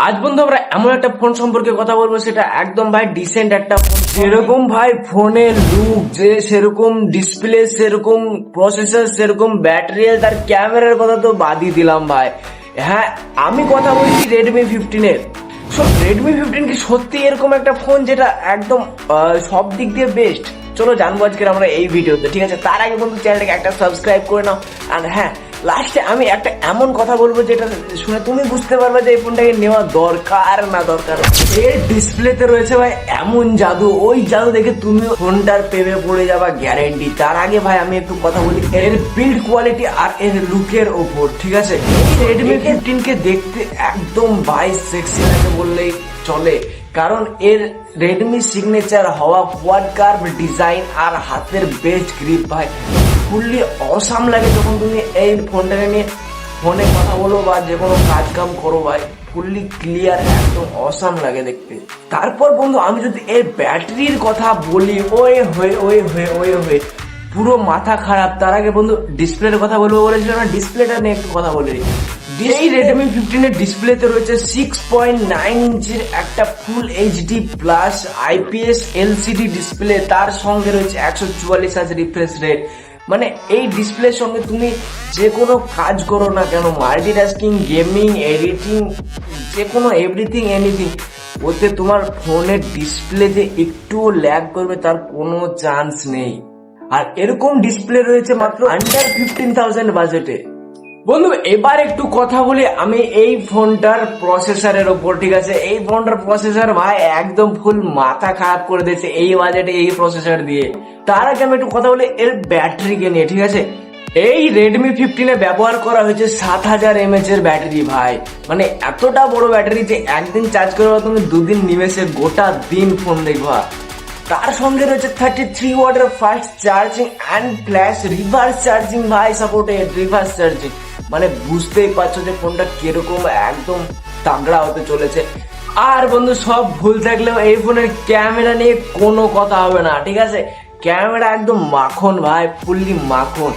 আজ বন্ধু আমরা এমন একটা ফোন সম্পর্কে কথা বলবো, সেটা একদম ভাই ডিসেন্ট একটা ফোন। যেরকম ভাই ফোনের লুক, যে সেরকম ডিসপ্লে, সেরকম প্রসেসর, সেরকম ব্যাটারি, তার ক্যামেরার কথা তো বাদই দিলাম ভাই। হ্যাঁ, আমি কথা বলছি রেডমি 15-এর। রেডমি 15 কি সত্যি এরকম একটা ফোন যেটা একদম সব দিক দিয়ে বেস্ট? চলো জানবো আজকে আমরা এই ভিডিওতে, ঠিক আছে? তার আগে বন্ধু চ্যানেলটাকে একটা সাবস্ক্রাইব করে নাও। আর হ্যাঁ, লাস্টে আমি একটা এমন কথা বলবো যেটা শুনে তুমি বুঝতে পারবে যে এই ফোনটাকে নেওয়া দরকার না দরকার। এর ডিসপ্লেতে রয়েছে ভাই এমন জাদু, ওই জাদু দেখে তুমি ফোনটার প্রেমে পড়ে যাবা গ্যারেন্টি। তার আগে ভাই আমি একটু কথা বলি এর বিল্ড কোয়ালিটি আর এর লুকের ওপর, ঠিক আছে? রেডমি 15 কে দেখতে একদম ভাই সেক্সি লাগে বললেই চলে, কারণ এর রেডমি সিগনেচার হওয়া কোয়াড কার্ভ ডিজাইন আর হাতের বেস্ট গ্রিপ ভাই ফুললি অসাম লাগে যখন তুমি এই ফোনটাকে নিয়ে ফোনে কথা বলো বা যে কোনো কাজ কাম করো ভাই, ফুললি ক্লিয়ার, একদম অসাম লাগে দেখতে। তারপর বন্ধু আমি যদি এর ব্যাটারির কথা বলি, ওয়ে পুরো মাথা খারাপ। তার আগে বন্ধু ডিসপ্লের কথা বলবো বলেছিলাম না, ডিসপ্লেটা নিয়ে একটু কথা বলে দিই। এই রেডমি 15 এর ডিসপ্লেতে রয়েছে 6.9 ইঞ্চির একটা full HD plus IPS LCD display, তার সঙ্গে রয়েছে 144 হার্জ রিফ্রেশ রেট। মানে এই ডিসপ্লের সঙ্গে তুমি যে কোনো কাজ করো না কেন, মাল্টিটাস্কিং, গেমিং, এডিটিং, যে কোনো এভরিথিং এনিথিং, ওতে তোমার ফোনের ডিসপ্লে যে একটুও ল্যাগ করবে তার কোনো চান্স নেই। আর এরকম ডিসপ্লে রয়েছে মাত্র আন্ডার 15,000 বাজেটে। বন্ধু এবার একটু কথা বলি আমি এই ফোনটার প্রসেসরের ওপর, ঠিক আছে? এই ফোনটার প্রসেসর ভাই একদম ফুল মাথা খারাপ করে দিয়েছে এই বাজেটে এই প্রসেসর দিয়ে। তার আগে আমি একটু কথা বলি এর ব্যাটারিকে নিয়ে, ঠিক আছে? এই রেডমি 15-এ ব্যবহার করা হয়েছে 7000 mAh এর ব্যাটারি ভাই। মানে এতটা বড় ব্যাটারি যে একদিন চার্জ করবে তুমি দুদিন নিমেষে গোটা দিন ফোন দেখবা। তার সঙ্গে রয়েছে 33 ওয়াটের fast charging and flash reverse charging ভাই, সাপোর্টেড রিভার্স চার্জিং। মানে বুঝতেই পারছো যে ফোনটা কিরকম একদম তাগড়া হতে চলেছে। আর বন্ধু সব ভুল থাকলেও এই ফোনের ক্যামেরা নিয়ে কোনো কথা হবে না, ঠিক আছে? ক্যামেরা একদম মাখন ভাই, ফুললি মাখন।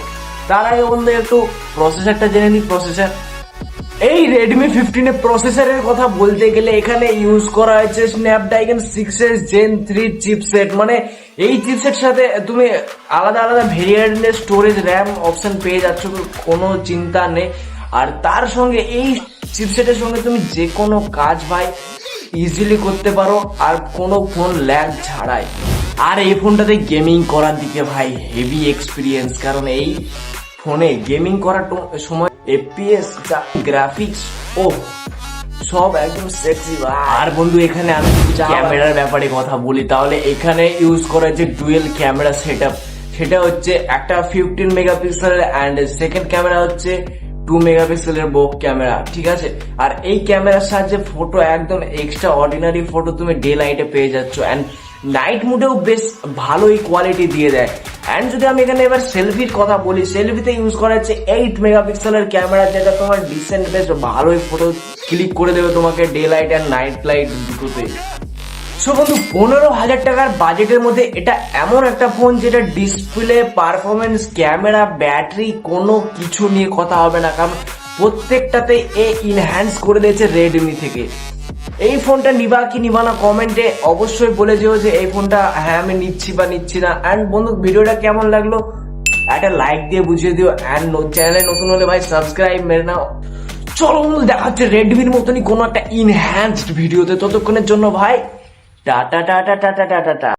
তার আগে বন্ধু একটু প্রসেসরটা জেনে নিই। প্রসেসর এই রেডমি 15 এর প্রসেসরের কথা বলতে গেলে এখানে ইউজ করা হয়েছে স্ন্যাপড্রাগন 6s Gen 3 চিপসেট। মানে এই চিপসেট সাথে তুমি আলাদা আলাদা ভেরিয়েন্টের স্টোরেজ, র্যাম অপশন পেয়ে যাচ্ছ, কোনো চিন্তা নেই। আর তার সঙ্গে এই চিপসেটের সঙ্গে তুমি যে কোনো কাজ ভাই ইজিলি করতে পারো আর কোনো ফোন ল্যাগ ছাড়াই। আর এই ফোনটাতে গেমিং করার দিকে ভাই হেভি এক্সপিরিয়েন্স, কারণ এই ফোনে গেমিং করার সময় এফপিএস, গ্রাফিক্স ও সব একদম সেক্সি। আর বন্ধু এখানে আমি ক্যামেরার ব্যাপারে কথা বলি, তাহলে এখানে ইউজ করা হচ্ছে ডুয়েল ক্যামেরা সেটআপ। সেটা হচ্ছে একটা 15 মেগাপিক্সেলের অ্যান্ড সেকেন্ড ক্যামেরা হচ্ছে 2 মেগাপিক্সেলের বোক ক্যামেরা, ঠিক আছে? আর এই ক্যামেরার সাহায্যে ফটো একদম এক্সট্রা অর্ডিনারি ফটো তুমি ডে লাইটে পেয়ে যাচ্ছ, অ্যান্ড নাইট মুডেও বেশ ভালোই কোয়ালিটি দিয়ে দেয়। অ্যান্ড যদি আমি এখানে এবার সেলফির কথা বলি, সেলফিতে ইউজ করা হচ্ছে 8 মেগাপিক্সেলের ক্যামেরা, যেটা তোমার ডিসেন্ট বেশ ভালোই ফটো ক্লিক করে দেবে তোমাকে day light and night light দুটোতে। সো বন্ধু 15,000 টাকার বাজেটের মধ্যে এটা এমন একটা ফোন যেটা ডিসপ্লে, পারফরমেন্স, ক্যামেরা, ব্যাটারি কোনো কিছু নিয়ে কথা হবে না, কারণ প্রত্যেকটাতে এ ইনহ্যান্স করে দিয়েছে রেডমি থেকে। এই ফোনটা নিবা কি নিবা না কমেন্টে অবশ্যই বলে যেও যে এই ফোনটা হ্যাঁ আমি নিচ্ছি বা নিচ্ছি না। অ্যান্ড বন্ধু ভিডিওটা কেমন লাগলো একটা লাইক দিয়ে বুঝিয়ে দিও, অ্যান্ড চ্যানেলে নতুন হলে ভাই সাবস্ক্রাইব মেরে নাও। চলো বন্ধু দেখা হচ্ছে রেডমির মতনই কোনো একটা ইনহ্যান্সড ভিডিওতে, ততক্ষণের জন্য ভাই tata tata tata tata tata.